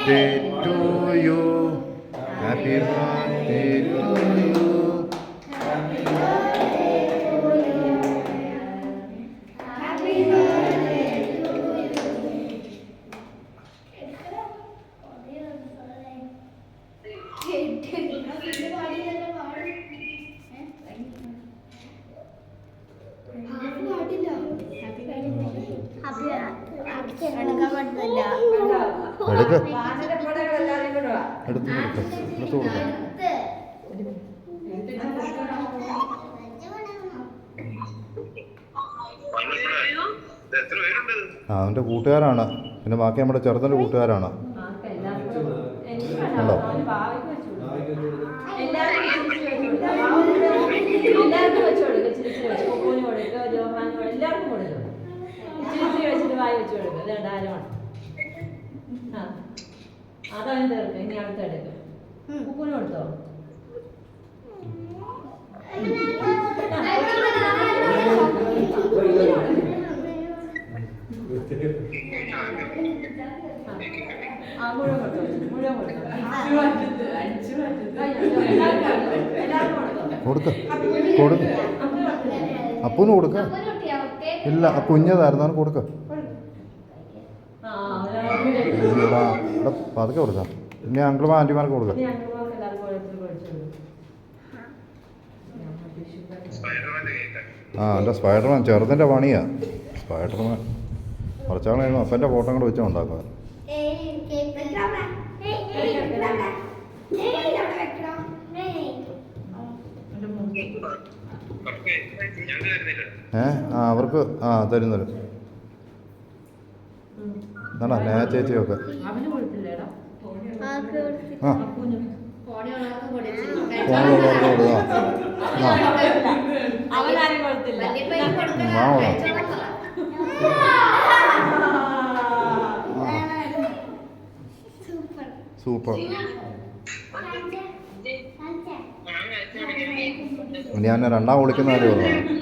Birthday to you. Happy birthday to you. അവൻ്റെ കൂട്ടുകാരാണ്. പിന്നെ ബാക്കി നമ്മുടെ ചെറുതൻ്റെ കൂട്ടുകാരാണ്. ഉണ്ടോ? അതവൻ തീർക്കും. ഇനി അടുത്തെടുക്കും. ഉപ്പൂന് കൊടുത്തോ? മുഴുവൻ കൊടുത്തോ? മുഴുവൻ കൊടുക്ക കൊടുക്ക. അപ്പൂന് കൊടുക്ക. ഇല്ല, കുഞ്ഞതായിരുന്നു. അവന് കൊടുക്ക. പതുക്കെ കൊടുക്കാം. ഇനി അങ്കിളും ആൻറ്റിമാർക്ക് കൊടുക്കാം. എൻ്റെ സ്പൈഡർമാൻ ചെറുതിൻ്റെ പണിയാ. സ്പൈഡർമാൻ കുറച്ചാളായിരുന്നു. അപ്പൻ്റെ ഫോട്ടോ കൂടെ വെച്ച് ഉണ്ടാക്കുക. അവർക്ക് തരും തരും. എന്നാ നേ ചേച്ചിയൊക്കെ സൂപ്പർ. ഞാൻ രണ്ടാം വിളിക്കുന്ന കാര്യം പറഞ്ഞു.